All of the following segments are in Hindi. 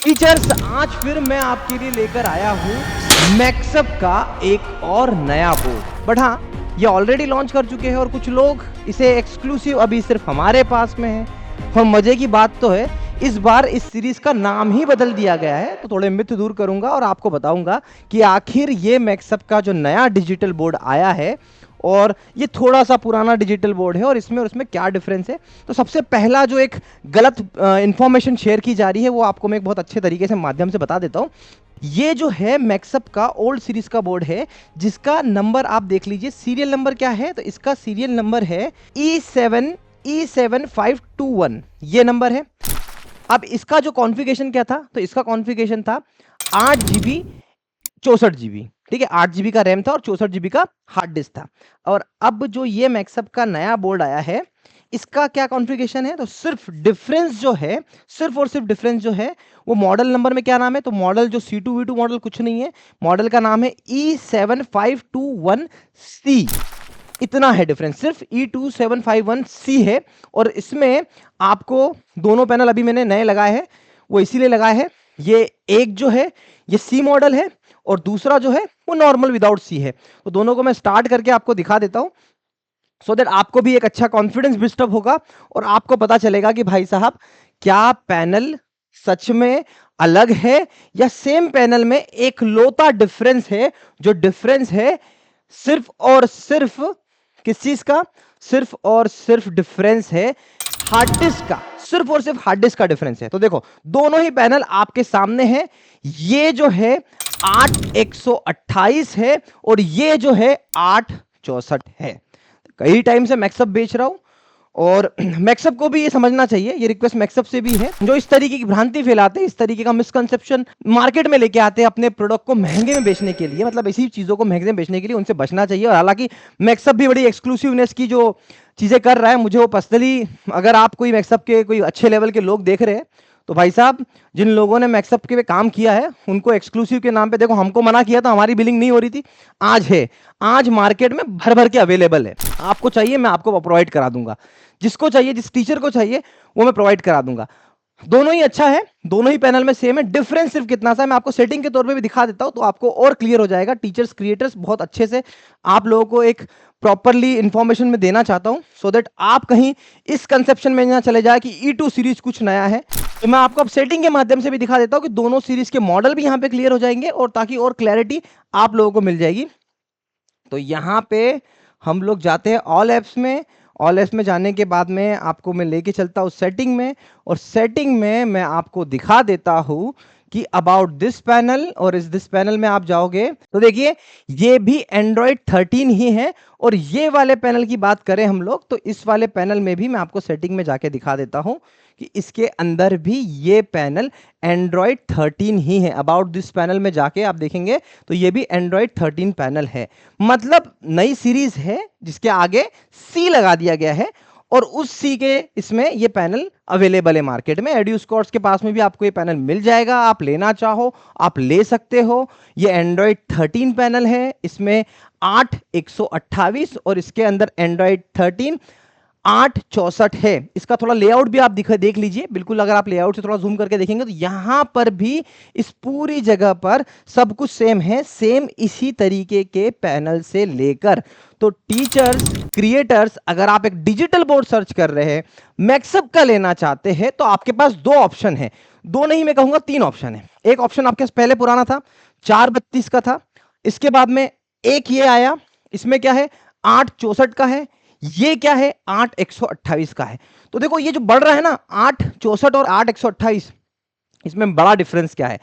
टीचर्स, आज फिर मैं आपके लिए लेकर आया हूँ मैक्सअप का एक और नया बोर्ड। बट हाँ, ये ऑलरेडी लॉन्च कर चुके हैं और कुछ लोग इसे एक्सक्लूसिव अभी सिर्फ हमारे पास में है। और मजे की बात तो है, इस बार इस सीरीज का नाम ही बदल दिया गया है। तो थोड़े मिथ दूर करूंगा और आपको बताऊंगा कि आखिर ये मैक्सअप का जो नया डिजिटल बोर्ड आया है और ये थोड़ा सा पुराना डिजिटल बोर्ड है और इसमें और उसमें क्या डिफरेंस है। तो सबसे पहला जो एक गलत इंफॉर्मेशन शेयर की जा रही है वो आपको मैं एक बहुत अच्छे तरीके से माध्यम से बता देता हूँ। ये जो है मैक्सअप का ओल्ड सीरीज का बोर्ड है, जिसका नंबर आप देख लीजिए। सीरियल नंबर क्या है, तो इसका सीरियल नंबर है E7E7521, ये नंबर है। अब इसका जो कॉन्फ़िगरेशन क्या था, तो इसका कॉन्फ़िगरेशन था 8 GB 64 GB। ठीक है, 8 GB का रैम था और 64 GB का हार्ड डिस्क था। और अब जो ये मैक्सअप का नया बोर्ड आया है, इसका क्या कॉन्फ़िगरेशन है, तो सिर्फ डिफरेंस जो है, सिर्फ और सिर्फ डिफरेंस जो है वो मॉडल नंबर में क्या नाम है, तो मॉडल जो C2V2 मॉडल कुछ नहीं है, मॉडल का नाम है E7521C। इतना है डिफरेंस, सिर्फ E2751C है। और इसमें आपको दोनों पैनल अभी मैंने नए लगाए हैं, वो इसीलिए लगाए हैं। ये एक जो है ये C मॉडल है और दूसरा जो है वो नॉर्मल विदाउट C है। तो दोनों को मैं स्टार्ट करके आपको दिखा देता हूं, सो दैट आपको भी एक अच्छा कॉन्फिडेंस बिल्डअप होगा और आपको पता चलेगा कि भाई साहब क्या पैनल सच में अलग है या सेम पैनल में एक लोता डिफरेंस है। जो डिफरेंस है सिर्फ और सिर्फ किस चीज का, सिर्फ और सिर्फ डिफरेंस है हार्ड डिस्क का, सिर्फ और सिर्फ हार्ड डिस्क का डिफरेंस है। तो देखो दोनों ही पैनल आपके सामने हैं। ये जो है 8128 है और ये जो है 864 है। कई टाइम से मैक्सअप बेच रहा हूं और मैक्सअप को भी ये समझना चाहिए, ये रिक्वेस्ट मैक्सअप से भी है, जो इस तरीके की भ्रांति फैलाते हैं, इस तरीके का मिसकंसेप्शन मार्केट में लेके आते हैं अपने प्रोडक्ट को महंगे में बेचने के लिए, मतलब इसी चीजों को महंगे में बेचने के लिए, उनसे बचना चाहिए। और हालांकि मैक्सअप भी बड़ी एक्सक्लूसिवनेस की जो चीजें कर रहा है, मुझे वो पर्सनली, अगर आप कोई मैक्सअप के कोई अच्छे लेवल के लोग देख रहे हैं तो भाई साहब, जिन लोगों ने मैक्सअप के पे काम किया है उनको एक्सक्लूसिव के नाम पे, देखो हमको मना किया था, हमारी बिलिंग नहीं हो रही थी, आज है, आज मार्केट में भर भर के अवेलेबल है। आपको चाहिए मैं आपको प्रोवाइड करा दूंगा, जिसको चाहिए, जिस टीचर को चाहिए वो मैं प्रोवाइड करा दूंगा। दोनों ही अच्छा है, दोनों ही पैनल में सेम है। डिफरेंस सिर्फ कितना सा है मैं आपको सेटिंग के तौर पे भी दिखा देता हूं तो आपको और क्लियर हो जाएगा। टीचर्स क्रिएटर्स बहुत अच्छे से आप लोगों को एक प्रॉपरली इंफॉर्मेशन में देना चाहता हूं, सो दैट आप कहीं इस कंसेप्शन में ना चले जाए कि E2 सीरीज कुछ नया है। तो मैं आपको अब सेटिंग के माध्यम से भी दिखा देता हूं कि दोनों सीरीज के मॉडल भी यहां पे क्लियर हो जाएंगे और ताकि और क्लैरिटी आप लोगों को मिल जाएगी। तो यहां पे हम लोग जाते हैं ऑल एप्स में। ऑल एप्स में जाने के बाद में आपको मैं लेके चलता हूं सेटिंग में, और सेटिंग में मैं आपको दिखा देता हूं कि अबाउट दिस पैनल, और इस दिस पैनल में आप जाओगे तो देखिए ये भी एंड्रॉइड 13 ही है। और ये वाले पैनल की बात करें हम लोग तो इस वाले पैनल में भी मैं आपको सेटिंग में जाके दिखा देता हूं कि इसके अंदर भी ये पैनल एंड्रॉइड 13 ही है। अबाउट दिस पैनल में जाके आप देखेंगे तो ये भी एंड्रॉइड 13 पैनल है, मतलब नई सीरीज है जिसके आगे सी लगा दिया गया है और उस सी के इसमें ये पैनल अवेलेबल है मार्केट में। एड्यूस्कॉर्स के पास में भी आपको ये पैनल मिल जाएगा, आप लेना चाहो आप ले सकते हो। ये एंड्रॉइड 13 पैनल है, इसमें 8 128 और इसके अंदर एंड्रॉइड 13 864 है। इसका थोड़ा लेआउट भी आप देख लीजिए, बिल्कुल अगर आप लेआउट से थोड़ा जूम करके देखेंगे तो यहां पर भी इस पूरी जगह पर सब कुछ सेम है, सेम इसी तरीके के पैनल से लेकर। तो टीचर्स क्रिएटर्स, अगर आप एक डिजिटल बोर्ड सर्च कर रहे हैं, मैक्सअप का लेना चाहते हैं, तो आपके पास दो ऑप्शन है, दो नहीं मैं कहूंगा तीन ऑप्शन है। एक ऑप्शन आपके पास पहले पुराना था 432 का था, इसके बाद में एक ये आया, इसमें क्या है 864 का है, ये क्या है 8 128 का है। तो देखो ये जो बढ़ रहा है ना 864 और 8 128, इसमें बड़ा डिफरेंस क्या है,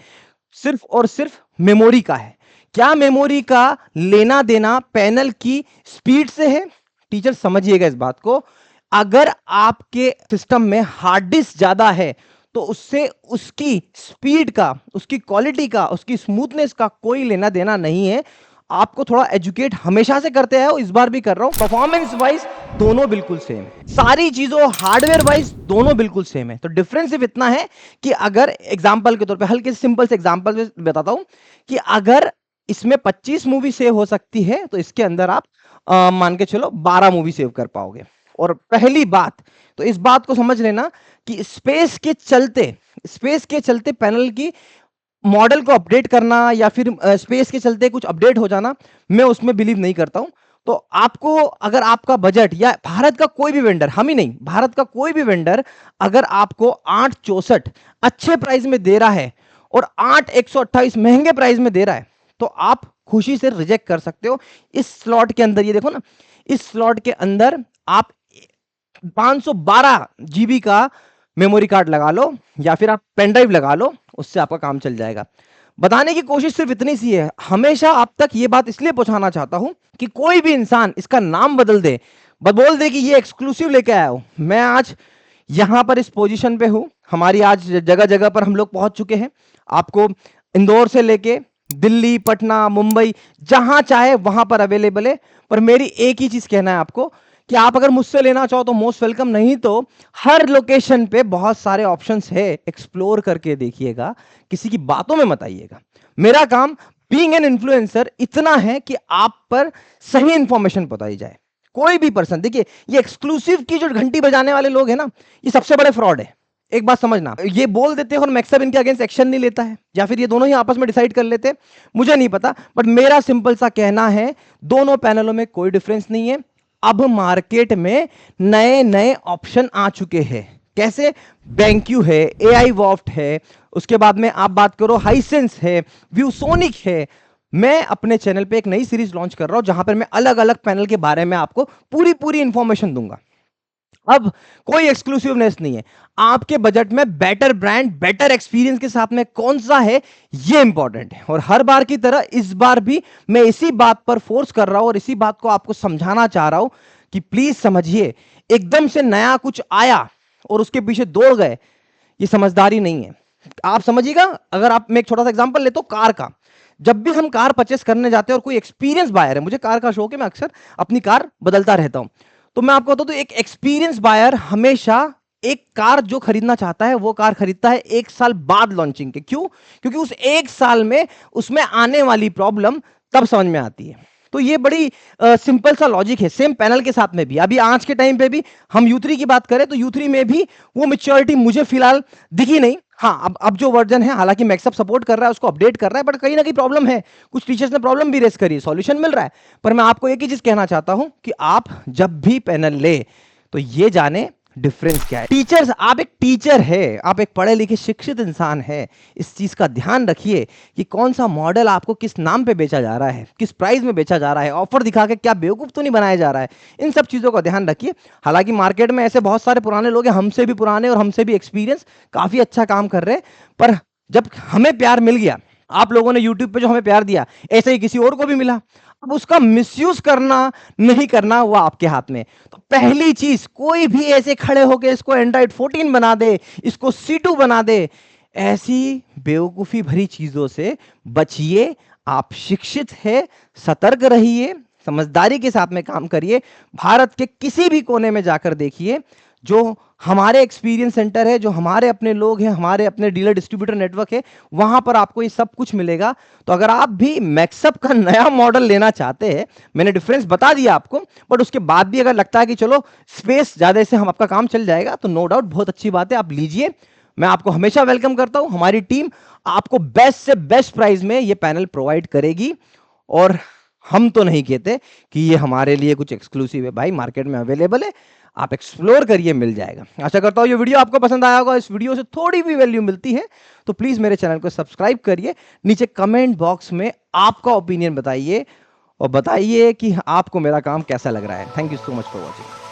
सिर्फ और सिर्फ मेमोरी का है। क्या मेमोरी का लेना देना पैनल की स्पीड से है? टीचर समझिएगा इस बात को, अगर आपके सिस्टम में हार्ड डिस्क ज्यादा है तो उससे उसकी स्पीड का, उसकी क्वालिटी का, उसकी स्मूथनेस का कोई लेना देना नहीं है। आपको थोड़ा एजुकेट हमेशा से करते हैं, इस बार भी कर रहा हूं। परफॉर्मेंस वाइज दोनों बिल्कुल सेम है, सारी चीजों हार्डवेयर वाइज दोनों बिल्कुल सेम है। तो डिफरेंस सिर्फ इतना है कि अगर एग्जांपल के तौर पे हल्के सिंपल से एग्जांपल बताता हूं कि अगर इसमें 25 मूवी सेव हो सकती है तो इसके अंदर आप मान के चलो 12 मूवी सेव कर पाओगे। और पहली बात तो इस बात को समझ लेना कि स्पेस के चलते स्पेस के चलते पैनल की मॉडल को अपडेट करना या फिर स्पेस के चलते कुछ अपडेट हो जाना, मैं उसमें बिलीव नहीं करता हूं। तो आपको अगर आपका बजट या भारत का कोई भी वेंडर, हम ही नहीं, भारत का कोई भी वेंडर अगर आपको 864 अच्छे प्राइस में दे रहा है और 8128 महंगे प्राइस में दे रहा है, तो आप खुशी से रिजेक्ट कर सकते हो। इस स्लॉट के अंदर ये देखो ना, इस स्लॉट के अंदर आप 512 जीबी का मेमोरी कार्ड लगा लो या फिर आप पेन ड्राइव लगा लो, उससे आपका काम चल जाएगा। बताने की कोशिश सिर्फ इतनी सी है, हमेशा आप तक ये बात इसलिए पहुंचाना चाहता हूं कि कोई भी इंसान इसका नाम बदल दे, बोल दे कि ये एक्सक्लूसिव लेके आया हूं। मैं आज यहां पर इस पोजीशन पे हूं, हमारी आज जगह जगह पर हम लोग पहुंच चुके हैं। आपको इंदौर से लेके दिल्ली, पटना, मुंबई, जहां चाहे वहां पर अवेलेबल है। पर मेरी एक ही चीज कहना है आपको कि आप अगर मुझसे लेना चाहो तो मोस्ट वेलकम, नहीं तो हर लोकेशन पे बहुत सारे ऑप्शंस है, एक्सप्लोर करके देखिएगा, किसी की बातों में मत आइएगा। मेरा काम बीइंग एन इन्फ्लुएंसर इतना है कि आप पर सही इंफॉर्मेशन बताई जाए। कोई भी पर्सन, देखिए ये एक्सक्लूसिव की जो घंटी बजाने वाले लोग हैं ना, ये सबसे बड़े फ्रॉड है। एक बात समझना, ये बोल देते हैं और मैक्सअप इनके अगेंस्ट एक्शन नहीं लेता है, या फिर ये दोनों ही आपस में डिसाइड कर लेते हैं, मुझे नहीं पता। बट मेरा सिंपल सा कहना है, दोनों पैनलों में कोई डिफरेंस नहीं है। अब मार्केट में नए नए ऑप्शन आ चुके हैं। कैसे? बैंक्यू है, एआई वॉफ्ट है, उसके बाद में आप बात करो हाइसेंस है, व्यूसोनिक है। मैं अपने चैनल पे एक नई सीरीज लॉन्च कर रहा हूं जहां पर मैं अलग अलग पैनल के बारे में आपको पूरी पूरी इंफॉर्मेशन दूंगा। अब कोई एक्सक्लूसिवनेस नहीं है, आपके बजट में बेटर ब्रांड, बेटर एक्सपीरियंस के साथ में कौन सा है, ये इंपॉर्टेंट है। और हर बार की तरह इस बार भी मैं इसी बात पर फोर्स कर रहा हूं और इसी बात को आपको समझाना चाह रहा हूं कि प्लीज समझिए, एकदम से नया कुछ आया और उसके पीछे दौड़ गए, ये समझदारी नहीं है। आप समझिएगा, अगर आप, मैं एक छोटा सा एग्जांपल लेता हूं कार का। जब भी हम कार परचेस करने जाते हैं और कोई एक्सपीरियंस बायर है, मुझे कार का शौक है, मैं अक्सर अपनी कार बदलता रहता हूं, तो मैं आपको बताऊं तो एक एक्सपीरियंस बायर हमेशा एक कार जो खरीदना चाहता है वो कार खरीदता है 1 साल बाद लॉन्चिंग के। क्यों? क्योंकि उस 1 साल में उसमें आने वाली प्रॉब्लम तब समझ में आती है। तो ये बड़ी सिंपल सा लॉजिक है। सेम पैनल के साथ में भी, अभी आज के टाइम पे भी हम U3 की बात करें तो U3 में भी वो मैच्योरिटी मुझे फिलहाल दिखी नहीं। हाँ, अब जो वर्जन है, हालांकि मैक्सअप सपोर्ट कर रहा है, उसको अपडेट कर रहा है, बट कहीं ना कहीं प्रॉब्लम है, कुछ टीचर्स ने प्रॉब्लम भी रेस करी है, सॉल्यूशन मिल रहा है। पर मैं आपको एक ही चीज कहना चाहता हूं कि आप जब भी पैनल ले तो ये जाने डिफरेंस क्या है। टीचर्स, आप एक टीचर है, आप एक पढ़े लिखे शिक्षित इंसान है, इस चीज का ध्यान रखिए कि कौन सा मॉडल आपको किस नाम पे बेचा जा रहा है, किस प्राइस में बेचा जा रहा है, ऑफर दिखा के क्या बेवकूफ तो नहीं बनाया जा रहा है। इन सब चीजों का ध्यान रखिए। हालांकि मार्केट में ऐसे बहुत सारे पुराने लोग हैं, हमसे भी पुराने और हमसे भी एक्सपीरियंस, काफी अच्छा काम कर रहे हैं। पर जब हमें प्यार मिल गया, आप लोगों ने यूट्यूब पे जो हमें प्यार दिया, ऐसे ही किसी और को भी मिला। अब उसका मिसयूज करना नहीं करना वो आपके हाथ में। तो पहली चीज, कोई भी ऐसे खड़े होके इसको एंड्रॉइड 14 बना दे, इसको C2 बना दे, ऐसी बेवकूफी भरी चीजों से बचिए। आप शिक्षित है, सतर्क रहिए, समझदारी के साथ में काम करिए। भारत के किसी भी कोने में जाकर देखिए, जो हमारे एक्सपीरियंस सेंटर है, जो हमारे अपने लोग हैं, हमारे अपने डीलर डिस्ट्रीब्यूटर नेटवर्क है, वहां पर आपको ये सब कुछ मिलेगा। तो अगर आप भी मैक्सअप का नया मॉडल लेना चाहते हैं, मैंने डिफरेंस बता दिया आपको, बट उसके बाद भी अगर लगता है कि चलो स्पेस ज्यादा से हम आपका काम चल जाएगा, तो नो डाउट बहुत अच्छी बात है, आप लीजिए। मैं आपको हमेशा वेलकम करता हूं। हमारी टीम आपको बेस्ट से बेस्ट प्राइस में ये पैनल प्रोवाइड करेगी। और हम तो नहीं कहते कि ये हमारे लिए कुछ एक्सक्लूसिव है, भाई मार्केट में अवेलेबल है, आप एक्सप्लोर करिए, मिल जाएगा। आशा करता हूं ये वीडियो आपको पसंद आया होगा। इस वीडियो से थोड़ी भी वैल्यू मिलती है तो प्लीज मेरे चैनल को सब्सक्राइब करिए। नीचे कमेंट बॉक्स में आपका ओपिनियन बताइए और बताइए कि आपको मेरा काम कैसा लग रहा है। Thank you so much for watching.